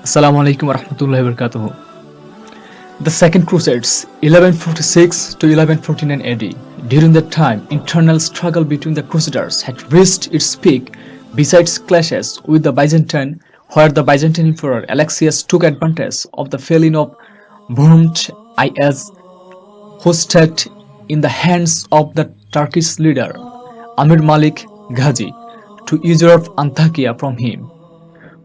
Assalamu alaikum warahmatullahi wabarakatuh. The Second Crusades, 1146 to 1149 AD. During that time, internal struggle between the Crusaders had reached its peak. Besides clashes with the Byzantine, where the Byzantine Emperor Alexius took advantage of the falling of Burmt is hosted in the hands of the Turkish leader Amir Malik Ghazi to usurp Antakya from him.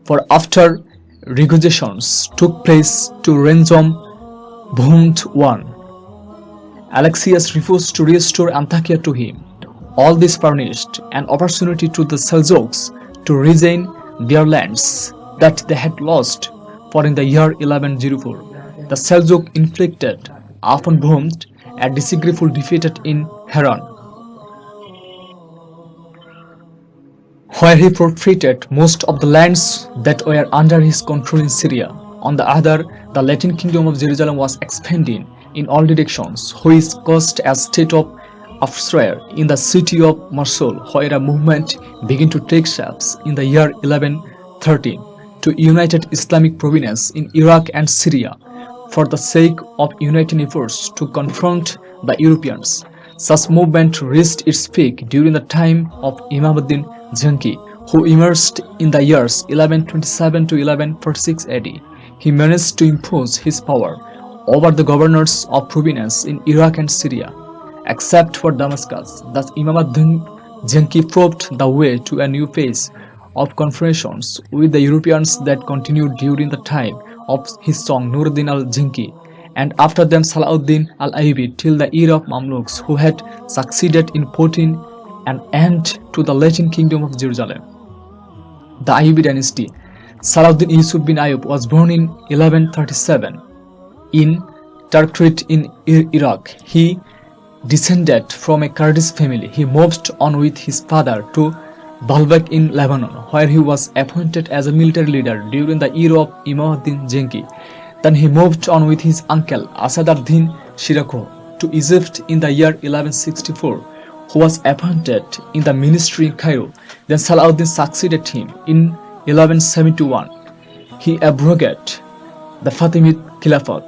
For after negotiations took place to ransom Burmt I, Alexius refused to restore Antakya to him. All this furnished an opportunity to the Seljuks to regain their lands that they had lost, for in the year 1104 the Seljuk inflicted upon Burmt a disgraceful defeat in Haran, where he forfeited most of the lands that were under his control in Syria. On the other, the Latin kingdom of Jerusalem was expanding in all directions, which caused a state of uproar in the city of Mosul, where a movement began to take shape in the year 1113 to unite Islamic provinces in Iraq and Syria for the sake of uniting efforts to confront the Europeans. Such movement reached its peak during the time of Imam Janki, who emerged in the years 1127 to 1146 AD. He managed to impose his power over the governors of provinces in Iraq and Syria, except for Damascus. Thus, Imam Janki proved the way to a new phase of confrontations with the Europeans that continued during the time of his son Nuruddin al-Janki, and after them Salahuddin al-Ayyubid till the era of Mamluks, who had succeeded in putting an end to the Latin kingdom of Jerusalem. The Ayyubid dynasty. Salahuddin Yusuf bin Ayyub was born in 1137 in Tikrit in Iraq. He descended from a Kurdish family. He moved on with his father to Baalbek in Lebanon, where he was appointed as a military leader during the era of Imam Janki. Then he moved on with his uncle Asad ad-Din Shirkuh to Egypt in the year 1164, who was appointed in the ministry in Cairo. Then Salahuddin succeeded him in 1171. He abrogated the Fatimid Caliphate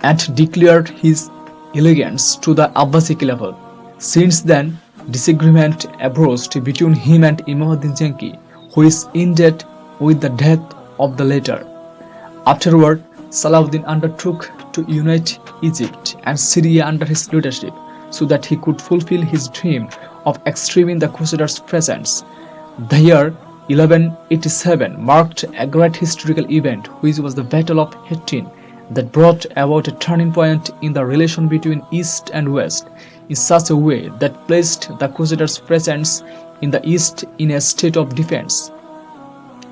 and declared his allegiance to the Abbasi Caliphate. Since then, disagreement arose between him and Imam Janki, which ended with the death of the latter. Afterward, Salahuddin undertook to unite Egypt and Syria under his leadership, so that he could fulfill his dream of extreming the Crusaders' presence. The year 1187 marked a great historical event, which was the Battle of Hattin, that brought about a turning point in the relation between East and West, in such a way that placed the Crusaders' presence in the East in a state of defense.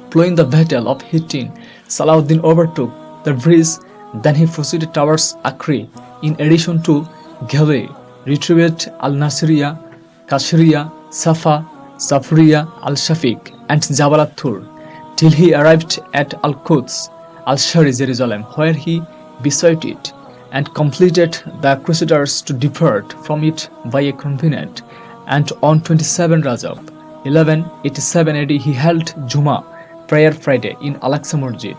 Following the Battle of Hattin, Salahuddin overtook the bridge. Then he proceeded towards Acre, in addition to Ghadiry, retrieved al-Nasiriyah, Kashiriya, Safa, Zafriya, al-Shafiq, and Jabal al-Thur, till he arrived at al-Quds, al-Shari, Jerusalem, where he besieged it and completed the Crusaders to depart from it by a covenant. And on 27 Rajab, 1187 AD, he held Juma, Prayer Friday, in Al-Aqsa Masjid.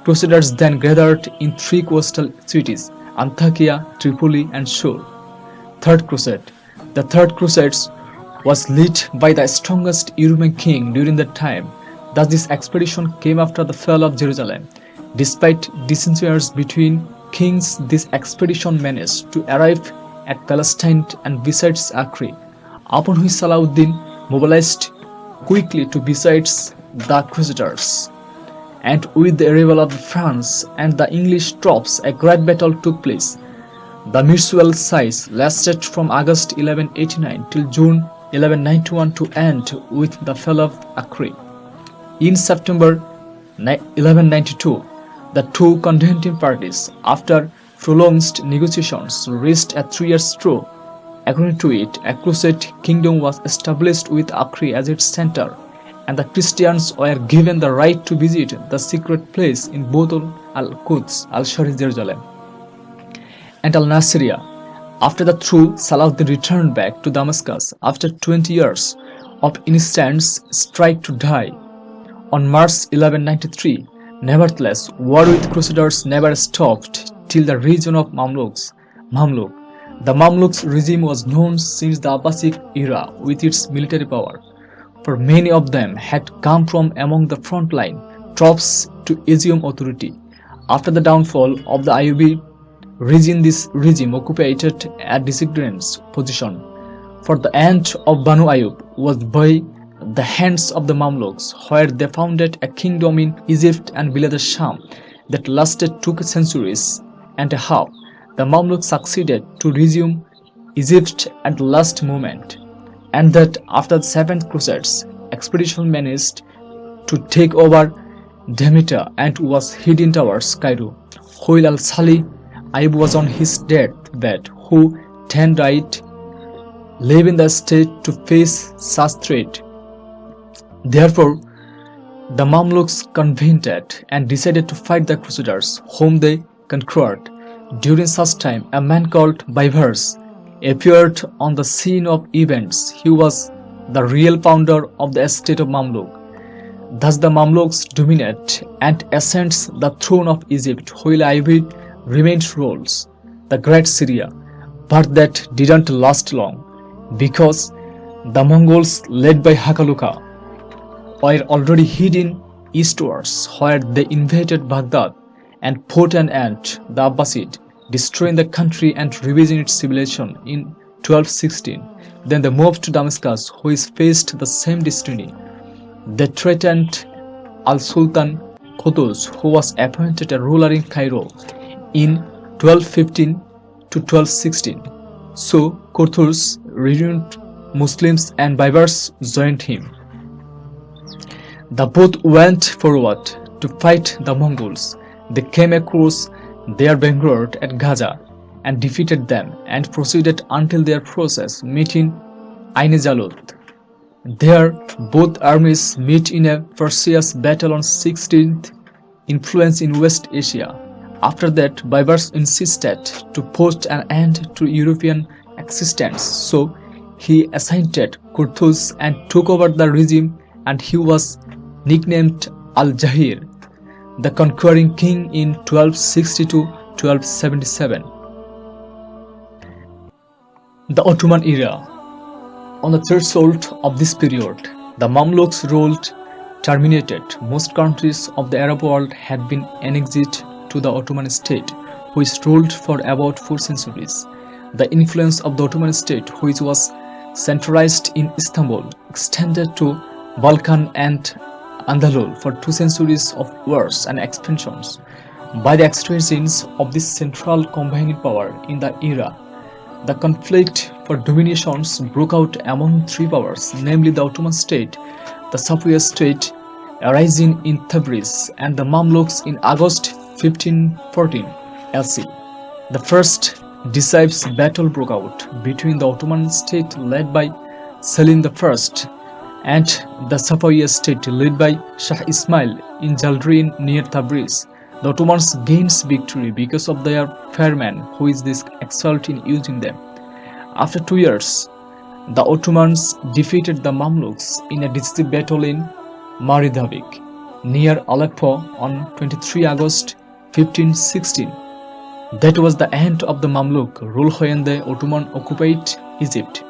Crusaders then gathered in three coastal cities, Antakya, Tripoli, and Shur. Third Crusade. The Third Crusade was led by the strongest European king during that time. Thus this expedition came after the fall of Jerusalem. Despite dissensions between kings, this expedition managed to arrive at Palestine and besiege Acre, upon which Salahuddin mobilized quickly to besiege the Crusaders. And with the arrival of France and the English troops, a great battle took place. The mutual siege lasted from August 1189 till June 1191 to end with the fall of Acre. In September 1192, the two contending parties, after prolonged negotiations, reached a 3-year truce. According to it, a Crusade kingdom was established with Acre as its center, and the Christians were given the right to visit the secret place in both al-Quds, al-Shari, Jerusalem, and al-Nasiriyah. After the truce, Salahuddin returned back to Damascus after 20 years of instant strife to die. On March 1193, Nevertheless, war with Crusaders never stopped till the region of Mamluk. The Mamluks regime was known since the Abbasic era with its military power, for many of them had come from among the frontline troops to assume authority. After the downfall of the Ayyubid regime, this regime occupied a dissident position, for the end of Banu Ayyub was by the hands of the Mamluks, where they founded a kingdom in Egypt and Bilad al-Sham that lasted 2 centuries and a half. The Mamluks succeeded to resume Egypt at the last moment, and that after the 7th Crusades expedition managed to take over Demeter and was hidden towards Cairo, while al-Salih Ayyub was on his deathbed, who then died, leaving the state to face such threat. Therefore, the Mamluks convened and decided to fight the Crusaders, whom they conquered. During such time, a man called Baibars appeared on the scene of events. He was the real founder of the state of Mamluk. Thus the Mamluks dominate and ascends the throne of Egypt, while Ayyubid remained rules the Great Syria. But that didn't last long, because the Mongols, led by Hakaluka, were already hidden eastwards, where they invaded Baghdad and put an end to the Abbasid, destroying the country and revising its civilization in 1216. Then they moved to Damascus, which faced the same destiny. They threatened al-Sultan Qutuz, who was appointed a ruler in Cairo in 1215 to 1216. So Qutuz reunited Muslims and Baibars joined him. The both went forward to fight the Mongols. They came across their vanguard at Gaza and defeated them, and proceeded until their forces met in Ain Jalut. There both armies met in a furious battle on 16th influence in West Asia. After that, Baibars insisted to put an end to European existence, so he assaulted Qutuz and took over the regime, and he was nicknamed Al-Jahir, the conquering king, in 1260–1277. The Ottoman era. On the threshold of this period, the Mamluks' rule terminated. Most countries of the Arab world had been annexed to the Ottoman state, which ruled for about 4 centuries. The influence of the Ottoman state, which was centralized in Istanbul, extended to Balkan and Andalus for 2 centuries of wars and expansions. By the extremes of this central combined power in the era, the conflict for dominations broke out among 3 powers, namely the Ottoman state, the Safavid state arising in Tabriz, and the Mamluks in August 1514 LC. The first decisive battle broke out between the Ottoman state led by Selim I and the Safavid state led by Shah Ismail in Ghadiry near Tabriz. The Ottomans gained victory because of their firemen, who is this excelled in using them. After 2 years, the Ottomans defeated the Mamluks in a decisive battle in Maridavik near Aleppo on 23 August 1516. That was the end of the Mamluk rule when the Ottoman occupied Egypt.